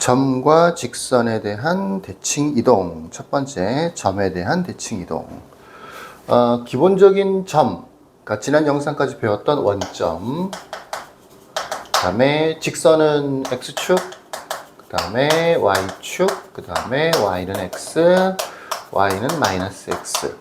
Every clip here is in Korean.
점과 직선에 대한 대칭 이동. 첫 번째, 점에 대한 대칭 이동. 기본적인 점, 그러니까 지난 영상까지 배웠던 원점, 그 다음에 직선은 x축, 그 다음에 y축, 그 다음에 y는 x, y는 마이너스 x.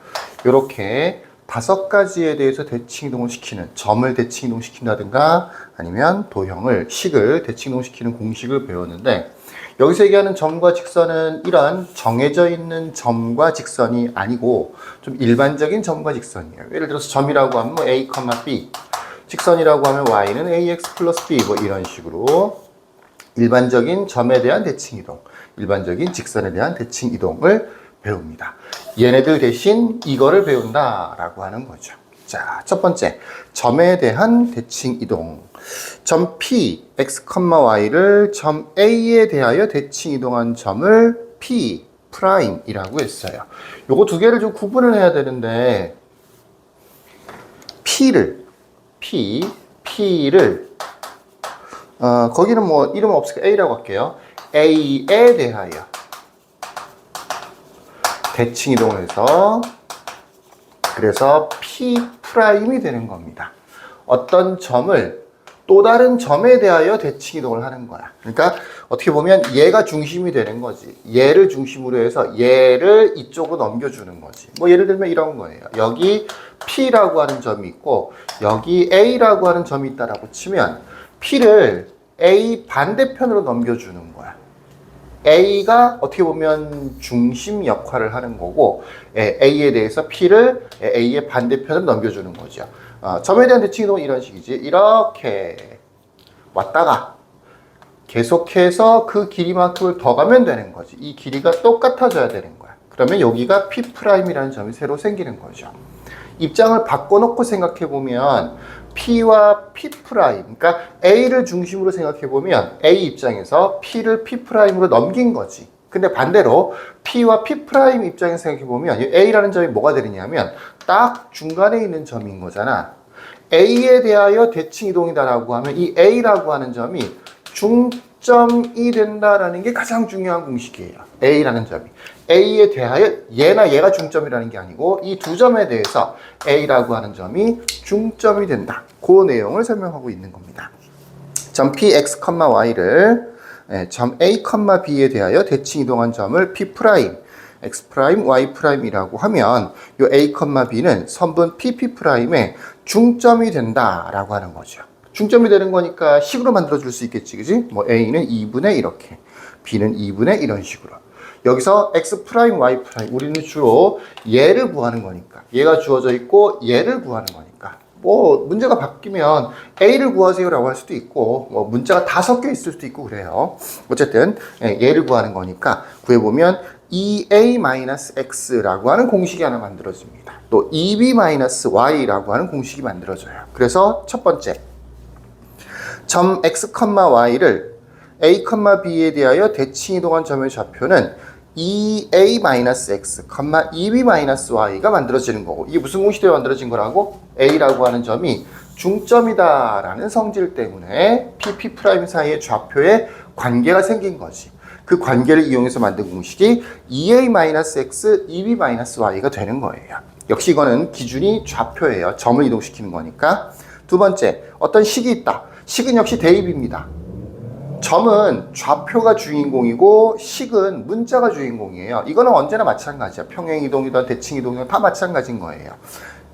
이렇게 5가지에 대해서 대칭 이동을 시키는, 점을 대칭 이동시킨다든가 아니면 도형을, 식을 대칭 이동시키는 공식을 배웠는데, 여기서 얘기하는 점과 직선은 이런 정해져 있는 점과 직선이 아니고 좀 일반적인 점과 직선이에요. 예를 들어서 점이라고 하면 뭐 a, b, 직선이라고 하면 y는 ax 플러스 b, 뭐 이런 식으로 일반적인 점에 대한 대칭 이동, 일반적인 직선에 대한 대칭 이동을 배웁니다. 얘네들 대신 이거를 배운다라고 하는 거죠. 자, 첫 번째, 점에 대한 대칭 이동. 점 P, x, y를 점 A에 대하여 대칭 이동한 점을 P 프라임이라고 했어요. 요거 두 개를 좀 구분을 해야 되는데, P를 거기는 뭐 이름 없으니까 A라고 할게요. A에 대하여 대칭 이동을 해서, 그래서 P 프라임이 되는 겁니다. 어떤 점을 또 다른 점에 대하여 대칭 이동을 하는 거야. 그러니까 어떻게 보면 얘가 중심이 되는 거지. 얘를 중심으로 해서 얘를 이쪽으로 넘겨주는 거지. 뭐 예를 들면 이런 거예요. 여기 P라고 하는 점이 있고 여기 A라고 하는 점이 있다라고 치면 P를 A 반대편으로 넘겨주는 거야. A가 어떻게 보면 중심 역할을 하는 거고 A에 대해서 P를 A의 반대편으로 넘겨주는 거죠. 점에 대한 대칭 이동은 이런 식이지. 이렇게 왔다가 계속해서 그 길이만큼을 더 가면 되는 거지. 이 길이가 똑같아져야 되는 거야. 그러면 여기가 P'이라는 점이 새로 생기는 거죠. 입장을 바꿔놓고 생각해보면 P와 P', 그러니까 A를 중심으로 생각해보면 A 입장에서 P를 P'으로 넘긴 거지. 근데 반대로 P와 P' 입장에서 생각해보면 A라는 점이 뭐가 되느냐면 딱 중간에 있는 점인 거잖아. A에 대하여 대칭 이동이다라고 하면 이 A라고 하는 점이 중점이 된다라는 게 가장 중요한 공식이에요. A라는 점이. A에 대하여 얘가 중점이라는 게 아니고 이 두 점에 대해서 A라고 하는 점이 중점이 된다. 그 내용을 설명하고 있는 겁니다. 점 P, x, y를 점 A, B에 대하여 대칭 이동한 점을 P', x', y'이라고 하면 이 A, B는 선분 P'의 중점이 된다라고 하는 거죠. 중점이 되는 거니까 식으로 만들어줄 수 있겠지, 그지? 뭐 A는 2분의 이렇게, B는 2분의 이런 식으로. 여기서 x', y', 우리는 주로 얘를 구하는 거니까, 얘가 주어져 있고 얘를 구하는 거니까, 뭐 문제가 바뀌면 A를 구하세요라고 할 수도 있고, 뭐 문자가 다 섞여 있을 수도 있고 그래요. 어쨌든 얘를 구하는 거니까 구해보면 2a-x라고 하는 공식이 하나 만들어집니다. 또 2b-y라고 하는 공식이 만들어져요. 그래서 첫 번째, 점 x, y를 a, b에 대하여 대칭 이동한 점의 좌표는 2a-x, 2b-y가 만들어지는 거고, 이게 무슨 공식 때문에 만들어진 거라고? A라고 하는 점이 중점이다라는 성질 때문에 P 사이의 좌표에 관계가 생긴 거지. 그 관계를 이용해서 만든 공식이 2a-x, 2b-y가 되는 거예요. 역시 이거는 기준이 좌표예요. 점을 이동시키는 거니까. 두 번째, 어떤 식이 있다. 식은 역시 대입입니다. 점은 좌표가 주인공이고 식은 문자가 주인공이에요. 이거는 언제나 마찬가지야. 평행이동이든 대칭이동이든 다 마찬가지인 거예요.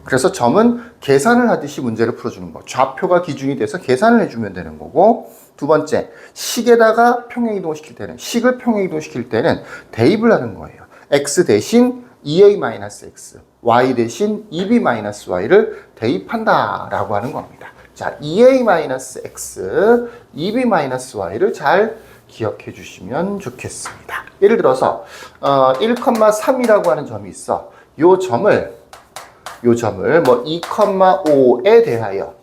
그래서 점은 계산을 하듯이 문제를 풀어주는 거. 좌표가 기준이 돼서 계산을 해주면 되는 거고, 두 번째, 식에다가 평행이동시킬 때는, 식을 평행이동시킬 때는 대입을 하는 거예요. x 대신 2a-x, y 대신 2b-y를 대입한다라고 하는 겁니다. 자, 2a-x, 2b-y를 잘 기억해 주시면 좋겠습니다. 예를 들어서 1,3이라고 하는 점이 있어. 요 점을 뭐 2,5에 대하여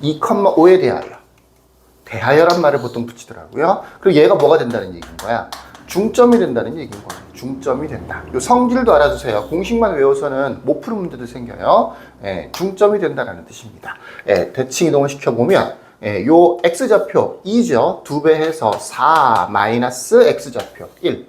2,5에 대하여란 말을 보통 붙이더라고요. 그리고 얘가 뭐가 된다는 얘기인 거야? 중점이 된다는 얘기인 거예요. 중점이 된다. 요 성질도 알아주세요. 공식만 외워서는 못 푸는 문제도 생겨요. 중점이 된다라는 뜻입니다. 대칭 이동을 시켜보면 요 x좌표 2죠. 2배 해서 4 마이너스 x좌표 1.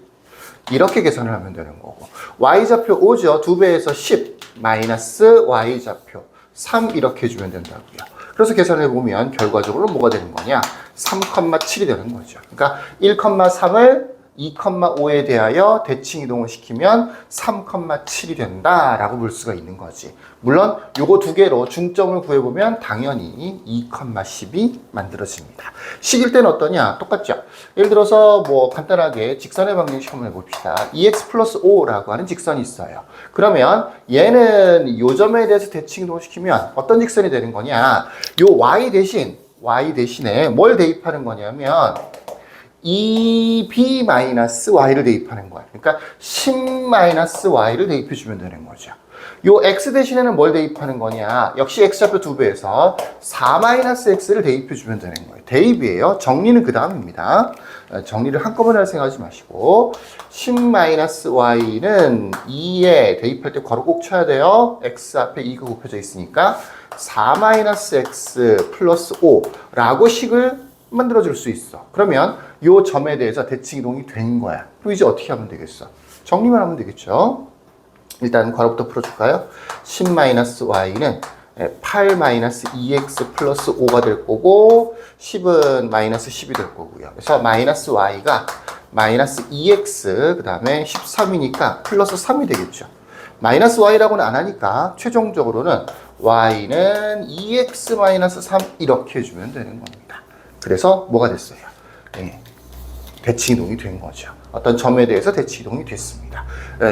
이렇게 계산을 하면 되는 거고. y좌표 5죠. 2배 해서 10 마이너스 y좌표 3 이렇게 해주면 된다고요. 그래서 계산을 해보면 결과적으로 뭐가 되는 거냐? 3,7이 되는 거죠. 그러니까 1,3을 2,5에 대하여 대칭 이동을 시키면 3,7이 된다라고 볼 수가 있는 거지. 물론 요거 두 개로 중점을 구해보면 당연히 2,10이 만들어집니다. 식일 때는 어떠냐? 똑같죠? 예를 들어서 뭐 간단하게 직선의 방정식 한번 해봅시다. 2x 플러스 5라고 하는 직선이 있어요. 그러면 얘는 요 점에 대해서 대칭 이동을 시키면 어떤 직선이 되는 거냐? 요 y 대신에 뭘 대입하는 거냐면 2b-y를 대입하는 거야. 그러니까 10-y를 대입해주면 되는 거죠. 요 x 대신에는 뭘 대입하는 거냐? 역시 x좌표 2배에서 4-x를 대입해주면 되는 거예요. 대입이에요. 정리는 그 다음입니다. 정리를 한꺼번에 할 생각하지 마시고 10-y는 2에 대입할 때 괄호 꼭 쳐야 돼요. x 앞에 2가 곱해져 있으니까 4-x 플러스 5라고 식을 만들어줄 수 있어. 그러면 요 점에 대해서 대칭 이동이 된 거야. 그럼 이제 어떻게 하면 되겠어? 정리만 하면 되겠죠. 일단 괄호부터 풀어줄까요? 10-y는 8-2x 플러스 5가 될 거고 10은 마이너스 10이 될 거고요. 그래서 마이너스 y가 마이너스 2x 그 다음에 13이니까 플러스 3이 되겠죠. 마이너스 y라고는 안 하니까 최종적으로는 y는 2x 마이너스 3 이렇게 해주면 되는 겁니다. 그래서 뭐가 됐어요? 대칭 이동이 된 거죠. 어떤 점에 대해서 대칭 이동이 됐습니다.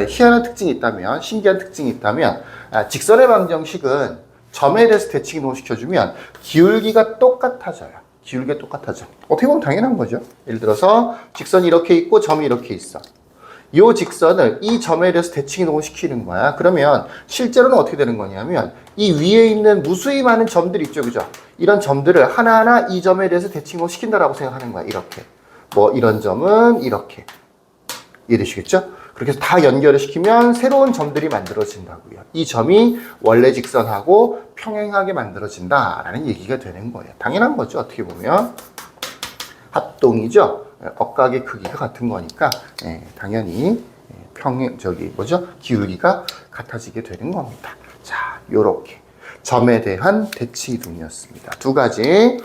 희한한 특징이 있다면, 신기한 특징이 있다면, 직선의 방정식은 점에 대해서 대칭 이동을 시켜주면 기울기가 똑같아져요. 기울기가 똑같아져. 어떻게 보면 당연한 거죠. 예를 들어서 직선이 이렇게 있고 점이 이렇게 있어. 이 직선을 이 점에 대해서 대칭 이동을 시키는 거야. 그러면 실제로는 어떻게 되는 거냐면 이 위에 있는 무수히 많은 점들이 있죠, 그죠? 이런 점들을 하나하나 이 점에 대해서 대칭 이동을 시킨다라고 생각하는 거야. 이렇게 뭐 이런 점은 이렇게 이해되시겠죠? 그렇게 해서 다 연결을 시키면 새로운 점들이 만들어진다고요. 이 점이 원래 직선하고 평행하게 만들어진다라는 얘기가 되는 거예요. 당연한 거죠. 어떻게 보면 합동이죠. 억각의 크기가 같은 거니까 당연히 기울기가 같아지게 되는 겁니다. 자, 요렇게 점에 대한 대칭 이동이었습니다. 두 가지.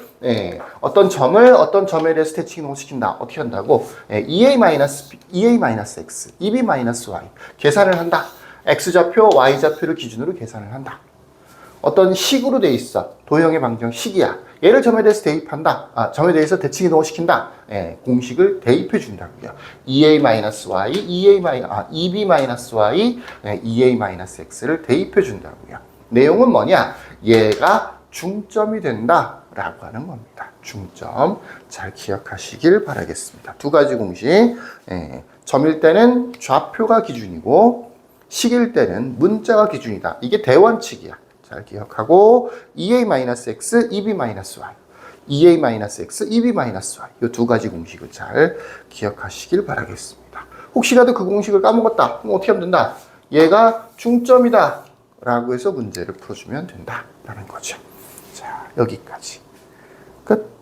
어떤 점에 대해서 대칭 이동을 시킨다. 어떻게 한다고? EA-X, EB-Y 계산을 한다. X좌표, Y좌표를 기준으로 계산을 한다. 어떤 식으로 돼 있어. 도형의 방정식이야. 얘를 점에 대해서 대입한다. 점에 대해서 대칭 이동을 시킨다. 공식을 대입해 준다고요. EA-Y, EB-Y, EA-X를 대입해 준다고요. 내용은 뭐냐? 얘가 중점이 된다 라고 하는 겁니다. 중점 잘 기억하시길 바라겠습니다. 두 가지 공식. 점일 때는 좌표가 기준이고 식일 때는 문자가 기준이다. 이게 대원칙이야. 잘 기억하고 EA-X, EB-Y EA-X, EB-Y 이 두 가지 공식을 잘 기억하시길 바라겠습니다. 혹시라도 그 공식을 까먹었다. 그럼 어떻게 하면 된다? 얘가 중점이다 라고 해서 문제를 풀어주면 된다라는 거죠. 자, 여기까지 끝.